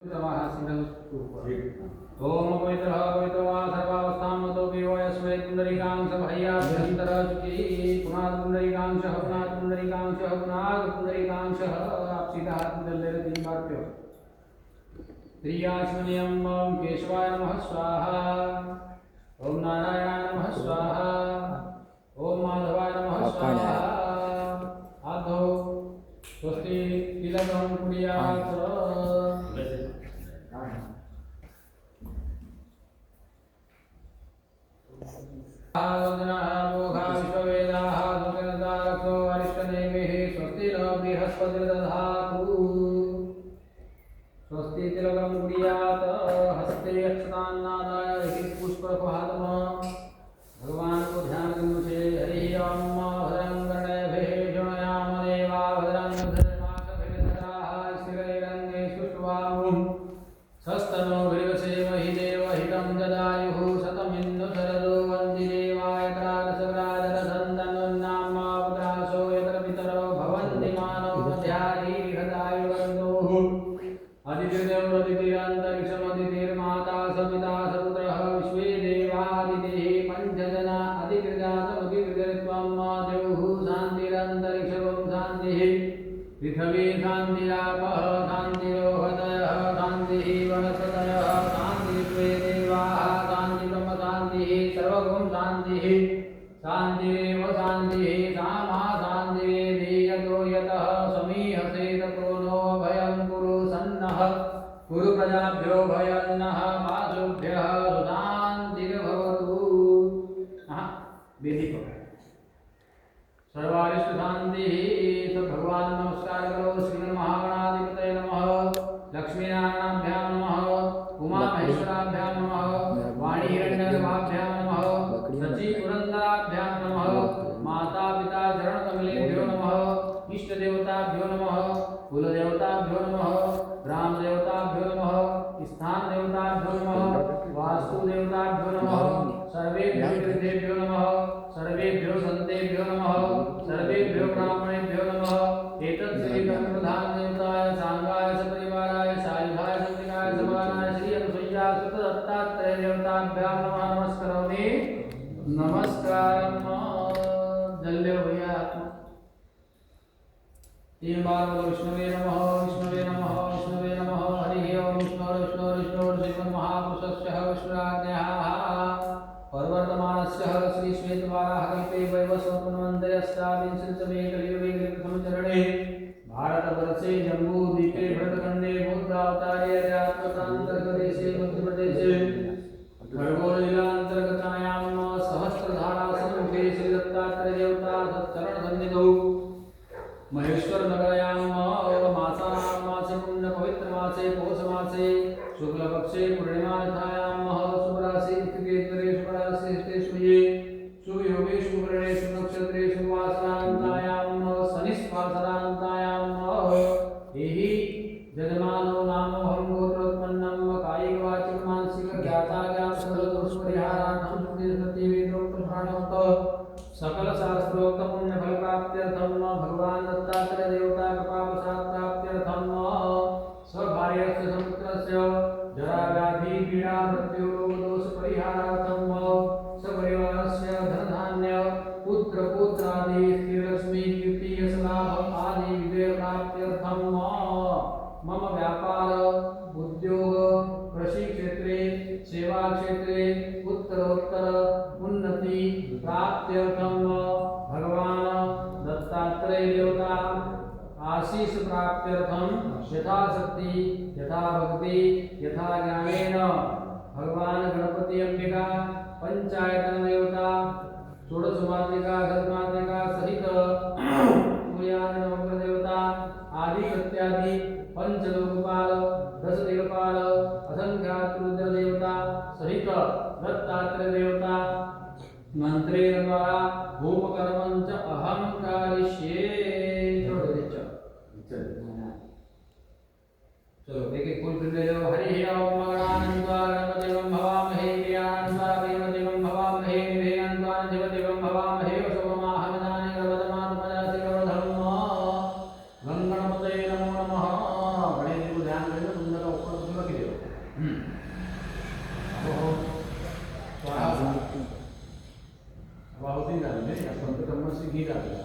ओम पवित्रः पवित्रो वा सर्वावस्थां मतोऽपि वो यस्मै पुण्डरीकांशभय्याभ्यन्तरचुकी पुनात् पुण्डरीकांशः पुनात् पुण्डरीकांशः पुनात् पुण्डरीकांशः आपसितः जल्लेरतीमार्प्यो त्रियाश्मनियं केशवाय नमः स्वाहा ओम नारायणाय नमः स्वाहा ओम माधवाय नमः स्वाहा आधो स्वस्ति तिलकं कुर्यात् स्वस्ति तिलकं कुर्यात् हस्ते अक्षतान्नादाय पुष्पफहात्मा भगवान को ध्यान करने से हरि ओम भद्रं कर्णेभिः शृणुयाम देवा भद्रं धर्मासभिर्धराः स्थिरैरङ्गे सुष्ठुवामुं सस्तनो भृगसेमहि देवहितं ददायुः शतमिन्दु शरदो वन्ति देवाय करालसग्रादरसन्दनुन्नामावत्रासो यत्र पितरो भवन्ति मानव मध्याहि हृदायुवन्दोः अदितिर्देवदितिरन्तरिक्षमदितिर्माता सपिता सपुत्रः विश्वे देवादितिः पञ्चजना अधिकृजातमधिकृतत्वं देवः शान्तिरन्तरिक्षं शान्तिः पृथिवी शान्तिरापः शान्तिरोहतयः शान्तिः वनस्पतयः शान्तिर्वे देवाः शान्तिब्रह्म शान्तिः सर्वगुण शान्तिः शान्तिरेव शान्तिः सामा शान्तिरेधि यतो यतः समीहसे ततो नो भयं कुरु सन्नः कुरु प्रजाभ्यो भयन्नः पाशुभ्यः सुशान्तिर्भवतु। वेदी पकड़ सर्वारिष्ट शांति सब भगवान नमस्कार करो। श्री महागणाधिपतये नमः, लक्ष्मीनारायणाभ्यां नमः, उमा महेश्वराभ्यां नमः, वाणीरण्यगर्भाभ्यां नमः, सची पुरंदराभ्यां नमः, माता पिता चरण कमलेभ्यो नमः, इष्ट देवताभ्यो नमः, कुल देवताभ्यो नमः, ग्राम देवताभ्यो नमः, स्थान देवताभ्यो नमः, वास्तु देवताभ्यो नमः, सर्वेभ्यो तीर्थेभ्यो नमः, सर्वेभ्यो संतेभ्यो नमः, सर्वेभ्यो ब्राह्मणेभ्यो नमः। एतत् श्री ब्रह्मप्रधान देवताय सांगाय सपरिवाराय सायुधाय संविनाय समानाय श्री अनुसुईया सुत दत्तात्रेय देवताभ्यां नमः नमस्करोमि। नमस्कारं जल्ले भैया आत्मा 3 बार बोलो विष्णुवे नमः विष्णुवे नमः विष्णुवे नमः। हरि ओम विष्णुर्विष्णुर्विष्णुर्महापुरुषस्य विष्णुराज्ञः परवर्तमानस्य श्री श्वेतवाराहकल्पे वैवस्वतमन्त्रयस्याविंशतितमे कलियुगे कलिप्रथमचरणे भारतवर्षे जम्बूद्वीपे भरतखण्डे बौद्धावतारे आर्यात्मकान्तर्गदेशे मध्यप्रदेशे खड्गोलजिलान्तर्गतायां सहस्रधारासम्मुखे श्रीदत्तात्रेयदेवता सच्चरणसन्निधौ महेश्वर नगरयां मासानां मासे पुण्यपवित्रमासे पौषमासे शुक्लपक्षे पूर्णिमायां शुभराशि स्थिते शुभराशि स्थिते शुभयोगे शुभग्रहे शुभनक्षत्रे शुभवासरान्तायां शनिस्पासरान्तायां एहि जजमानो नाम हं गोत्रोत्पन्नं कायिकवाचिक मानसिक ज्ञाताज्ञान सर्वदोषपरिहारार्थं श्रुतिस्मृतिवेदोक्तपुराणोक्त सकल शास्त्रोक्त पुण्य फल प्राप्त्यर्थम भगवान दत्तात्रेय देवता कृपाप्रसाद प्राप्त्यर्थम स्वभार्यस्य समुद्रस्य जरा व्याधि पीड़ा मृत्यु रोग दोष परिहारार्थम सपरिवारस्य धन धान्य पुत्र पुत्रादि स्त्रीलक्ष्मी कीर्ति यश लाभ आदि विजय प्राप्त्यर्थम मम व्यापार उद्योग कृषि क्षेत्रे सेवा क्षेत्रे उत्तरोत्तर उन्नति प्राप्त्यर्थम भगवान दत्तात्रेय देवता आशीष प्राप्त्यर्थम यथाशक्ति यथा भक्ति यथा ज्ञानेन भगवान गणपति अंबिका पंचायतन देवता षोडश मातृका गजमातृका सहित नवग्रह देवता आदि प्रत्यादि पंचलोकपाल 10 दिक्पाल असंख्यात रुद्र देवता सहित दत्तात्रेय देवता मंत्रेण द्वारा होम कर्मं च अहं करिष्ये। चलो एक एक फूल फिर ले लो। हरि ओम मंगलानंदा गणपतिं भवामहे प्रियानंदा प्रियमतिं भवामहे निवेदनंदा देवतिं भवामहे शोभमाहमदानि गणपतमात्मजाति गणधर्म गंगणपतये नमो नमः। गणेश को ध्यान देना, तुम मेरा ऊपर घी डाल दिया।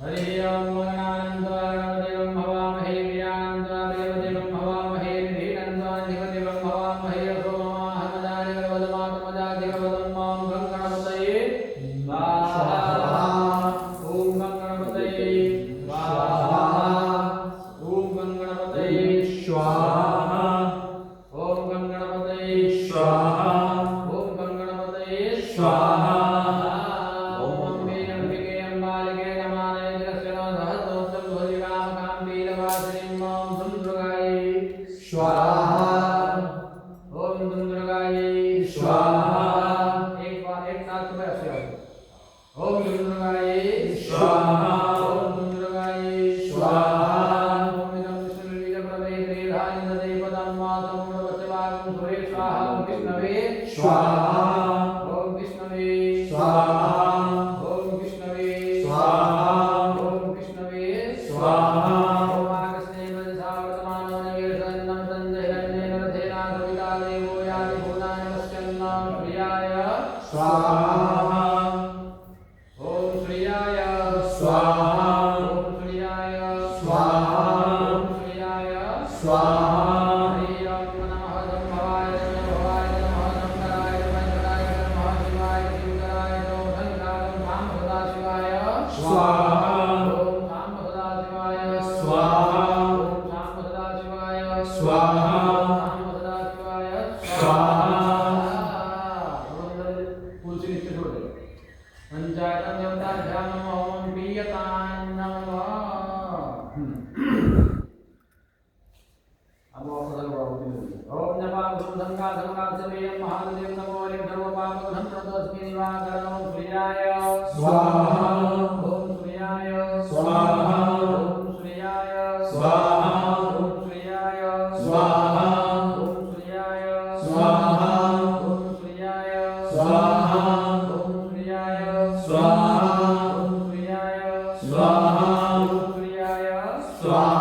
हरि ओम गणानंदवारणदेवं भवामहे ज्ञानंदवादेवदेवं भवामहे निधिनंदवाधिपदेवं भवामहे असो नमः मां गणपतये स्वाहा। ओम गणपतये स्वाहा। ओम गणपतये स्वाहा। ओम गणपतये स्वाहा। ओम गणपतये स्वाहा। ओम अम्बे नंबिके अम्बालिके नमामि जगत्सनो सहस्रोत्तम भुजगामकां वीरवासिनीं मां दुर्गायै स्वाहा। ओम दुर्गायै स्वाहा। एक बार एक साथ में ऐसे आओ। ओम दुर्गायै स्वाहा। ओम दुर्गायै स्वाहा। ओम इदं विष्णुर्वीर्यप्रभे श्रीधान्यदे पदं मातमुडवचवागं सुरे स्वाहा। ओम विष्णवे स्वाहा। ओम विष्णवे स्वाहा। ओम विष्णवे स्वाहा। ओम विष्णवे स्वाहा। ओम आगस्ते वज्रसावर्तमानो निवेशन्नं संजयन्नेन रथेना सविता देवो याति भूतानि पश्यन्नं प्रियाय स्वाहा। ओम श्रियाय स्वाहा। ओम श्रियाय स्वाहा। ओम श्रियाय स्वाहा। हरि ओम नमः शंभवाय भवाय नमः शंकराय वेंकटाय नमः शिवाय शिवकराय नमः शंकराय नाम सदा शिवाय स्वाहा। ओम नाम सदा शिवाय स्वाहा। ओम नाम सदा शिवाय स्वाहा। नाम सदा शिवाय स्वाहा। तुलसी नीचे छोड़ दे। पंचायतन देवताभ्यां नमः। ओम पीयतां नमः। अब और सरल बाबू ओम नपागुं धंगा धंगा समेयं महादेव नमो लिंग सर्वपापघं प्रणतोऽस्मि निवाकरणं श्रीयाय स्वाहा। ओम श्रीयाय स्वाहा। ओम श्रीयाय स्वाहा। ओम श्रीयाय स्वाहा। ओम श्रीयाय स्वाहा। ओम श्रीयाय स्वाहा। ओम श्रीयाय स्वाहा। ओम श्रीयाय स्वाहा। ओम श्रीयाय स्वाहा।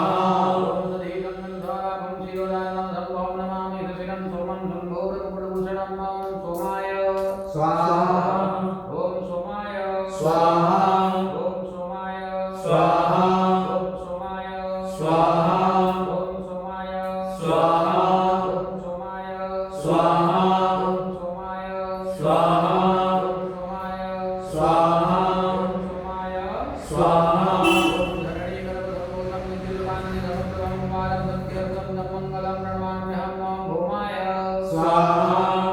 ओम दधीतं गन्धर्वं शिरोदानं सर्वं नमामि सुशिरं सोमं शम्भोरपुरभूषणं मां सोमाय स्वाहा। ओम सोमाय स्वाहा। ओम सोमाय स्वाहा। ओम सोमाय स्वाहा। ओम सोमाय स्वाहा। ओम सोमाय स्वाहा। ओम सोमाय स्वाहा। ओम सोमाय स्वाहा। ओम सोमाय स्वाहा। ओम धरणी गर्भसम्भूतं निखिलकान्ति समुद्रं पारं कीर्तं मंगलं प्रणमाम्यहं ओम भूमाय स्वाहा।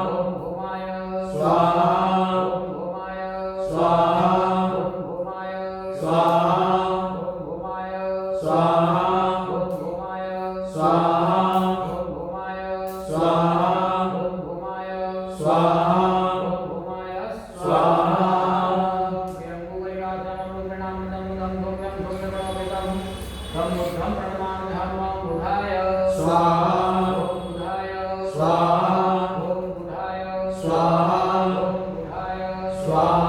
ओम भूमाय स्वाहा। ओम भूमाय स्वाहा। ओम भूमाय स्वाहा। ओम भूमाय स्वाहा। ओम भूमाय स्वाहा। ओम भूमाय स्वाहा। ओम भूमाय स्वाहा। ओम भूमाय स्वाहा। समुद्रं प्रणमाम्यहं ओम बुधाय स्वाहा। ओम बुधाय स्वाहा। ओम बुधाय स्वाहा। ओम बुधाय स्वाहा।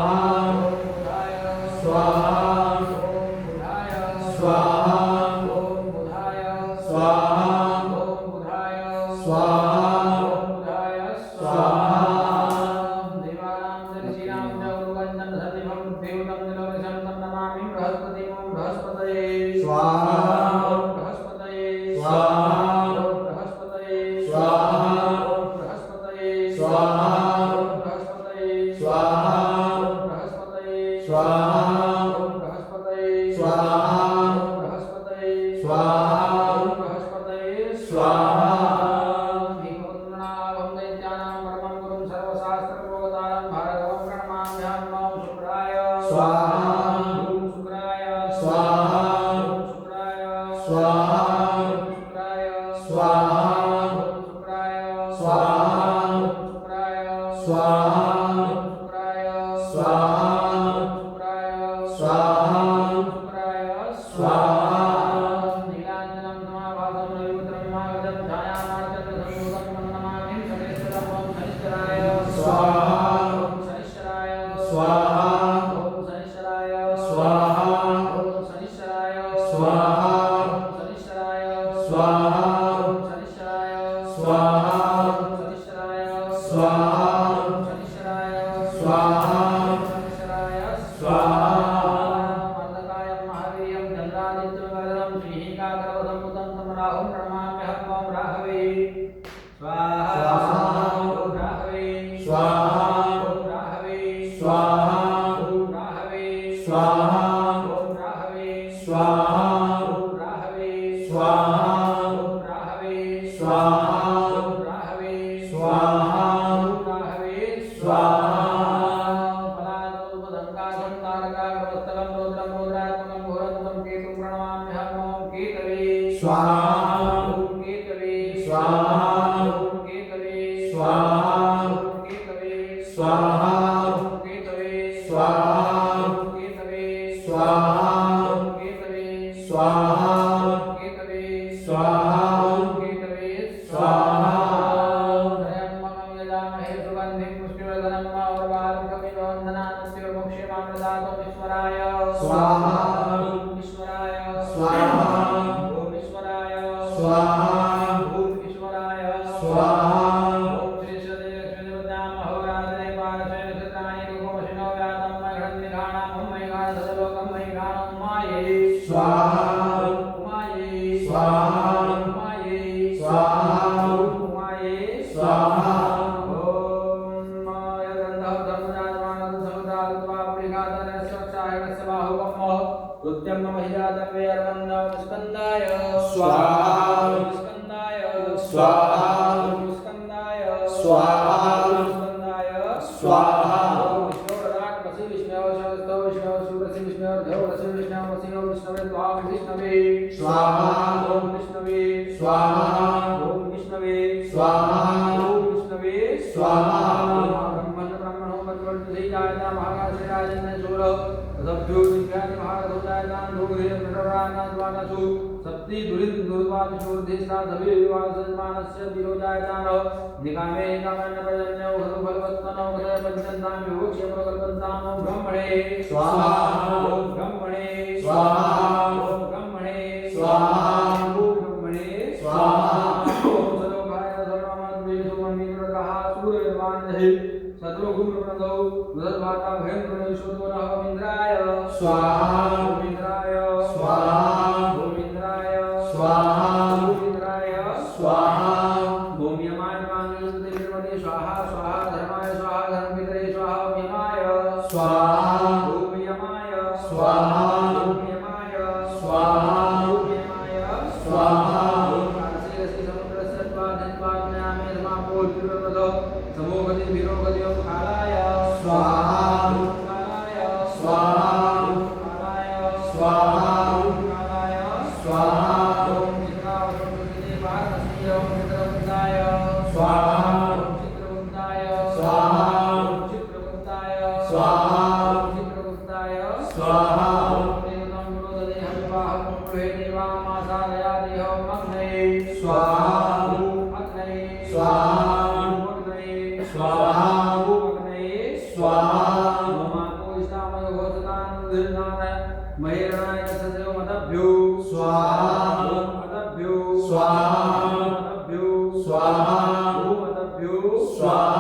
ओम बुधाय स्वाहा। ओम बुधाय स्वाहा। ओम बुधाय स्वाहा। ओम बुधाय स्वाहा। ओम बुधाय स्वाहा। देवानां ऋषीणां च उर्वन्दनं सन्निभं देवतं निलोकशं तं नमामि बृहस्पतिं ओम बृहस्पतये स्वाहा। ओम बृहस्पतये स्वाहा। ओम बृहस्पतये स्वाहा। ओम बृहस्पतये स्वाहा। ओम बृहस्पतये स्वाहा। ओम बृहस्पतये स्वाहा। ओम बृहस्पतये स्वाहा। ओम बृहस्पतये स्वाहा। ओम बृहस्पतये स्वाहा। भीमपुत्रनाभं दैत्यानां परमं गुरुं सर्वशास्त्रप्रोक्तारं भार्गवं प्रणमाम्यहं ओम शुक्राय स्वाहा। ओम शुक्राय स्वाहा। ओम शुक्राय स्वाहा। ओम शुक्राय स्वाहा। ओम शुक्राय स्वाहा। ओम शुक्राय स्वाहा। ओम शुक्राय स्वाहा। ओम शुक्राय स्वाहा। ओम शुक्राय स्वाहा। नीलाञ्जनं समाभासं रविपुत्रं महागजं छायामार्जनसम्भूतं तं नमामि शनैश्चरं ओम शनैश्चराय स्वाहा। ओम शनैश्चराय स्वाहा। ओम शनैश्चराय स्वाहा। ओम शनैश्चराय स्वाहा। ओम शनैश्चराय स्वाहा। ओम शनैश्चराय स्वाहा। ओम शनैश्चराय स्वाहा। ओम शनैश्चराय स्वाहा। ओम शनैश्चराय स्वाहा। राहवे स्वाहा ओम राहवे स्वाहा ओम राहवे स्वाहा ओम राहवे स्वाहा ओम राहवे स्वाहा ओम राहवे स्वाहा ओम राहवे स्वाहा ओम राहवे स्वाहा ओम राहवे स्वाहा पलातो पदंका संतारका प्रस्तकं रुद्रं रुद्रात्मकं घोरंतं केतुं प्रणमाम्यहं ओम केतवे स्वाहा ओम केतवे स्वाहा ओम केतवे स्वाहा ओम केतवे स्वाहा ओम केतवे स्वाहा ओम केतवे स्वाहा ओम केतवे स्वाहा ओम केतवे स्वाहा ओम केतवे स्वाहा धर्मं यजामहे सुगन्धिं पुष्टिवर्धनं मावर्वारुकमिव वन्दनास्य मोक्षमामृतातो ईश्वराय स्वाहा ओम ईश्वराय स्वाहा ओम ईश्वराय स्वाहा ओम ईश्वराय स्वाहा ओम श्री सदेवतां अहोरात्रे पारसे सतानि रूपमशिनो व्यातं मघ्रन्निघाणां मय्यघाण सदलोकं मय्यघाणं माये स्वाहा उमाये स्वाहा उमाये स्वाहा उमाये स्वाहा ओम यदन्धं धर्मजातमानं समुदात्वा पुरिघातनस्य क्षायनस्य बाहुवम् कृत्यं नमः हिरातवे अर्वन्नव स्कन्दाय स्वाहा स्कन्दाय स्वाहा स्कन्दाय स्वाहा स्कन्दाय स्वाहा विष्णुराट पसि विष्णु शरस्तो विष्णु सुरसि विष्णु धौरसि विष्णु वसिनो विष्णवे त्वां विष्णवे स्वाहा ओम विष्णवे स्वाहा ओम विष्णवे स्वाहा ओम विष्णवे स्वाहा ब्रह्मण ब्रह्मणो मद्वर्तधिजायता महाकाशराजन्य शूर तदभ्यो विज्ञान महारथोजायतां धूर्धेन प्रटराणां द्वादशु सप्ति दुरित दुर्वाद शूर्धिष्ठा धवे विवासजमानस्य विरोजायतां निकामे कामन्न प्रजन्य उहतु भगवत्तनो भजय पंचन्तां विभूक्ष्य प्रकल्पन्तां ओम ब्रह्मणे स्वाहा ओम ब्रह्मणे स्वाहा ओम ब्रह्मणे स्वाहा ओम ब्रह्मणे स्वाहा ओम सलोकाय सर्वमद्वेषु मन्विरतः सूर्यवान्धे सत्रोगुरुप्रदौ दुधद्वाता भयंकरेश्वरो इंद्राय स्वाहा इंद्राय स्वाहा इंद्राय स्वाहा इंद्राय स्वाहा ओम यमाय मांगल्ये निर्मते स्वाहा स्वाहा धर्माय स्वाहा धर्मपितरे स्वाहा ओम यमाय स्वाहा ओम यमाय स्वाहा ओम यमाय स्वाहा ओम यमाय स्वाहा ओम कालसेरसि समुद्रस्य त्वाधन्वाज्ञामे धर्मापोत्रिप्रदो समोगति विरोगति ओम कालाय स्वाहा कालाय स्वाहा कालाय स्वाहा कालाय स्वाहा ओम चित्रावसुते भारतस्य ओम चित्रवृत्ताय स्वाहा ओम चित्रवृत्ताय स्वाहा ओम चित्रवृत्ताय स्वाहा ओम चित्रवृत्ताय स्वाहा ओम तेनं विरोधदेह विवाहं प्रहेति वामासादया देहं अग्नये स्वाहा अग्नये स्वाहा स्वाहा अग्नये स्वाहा ममाको इष्टामय घोषतां दीर्घान महेरणाय सदेव मदभ्यो स्वाहा मदभ्यो स्वाहा मदभ्यो स्वाहा मदभ्यो स्वाहा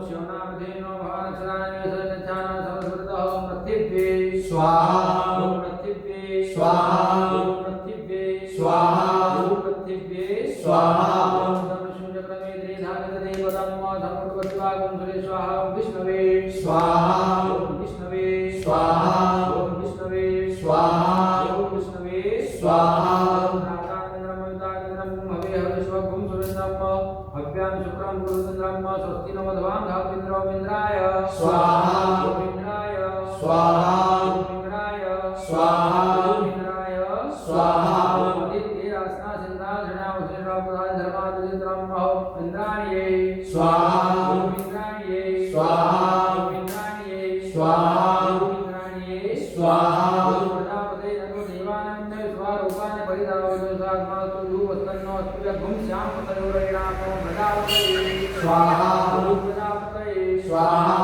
शिवनामधेनो भारतराय सज्जनां संस्कृतः पृथिव्ये स्वाहा पृथिव्ये स्वाहा पृथिव्ये स्वाहा पृथिव्ये स्वाहा विष्णवे स्वाहा ओम विष्णवे स्वाहा ओम विष्णवे स्वाहा ओम विष्णवे स्वाहा भव्यां शुक्रं गुरुचन्द्रं स्वस्ति नो मध्वां धाविन्द्रो इन्द्राय स्वाहा ओम इन्द्राय स्वाहा ओम इन्द्राय स्वाहा ओम इन्द्राय स्वाहा आदित्यरास्ना सिन्धा धर्मावशेषा प्रधान धर्मादिन्द्रं इंद्राये स्वाहा ओम इंद्राये स्वाहा ओम इंद्राये स्वाहा ओम इंद्राये स्वाहा ओम प्रजापते नमो देवानंद स्वरूपान परिधावतो सात्मातो युवस्तन्नो अस्मिन् श्याम तयोरेणाको प्रजापते स्वाहा ओम प्रजापते स्वाहा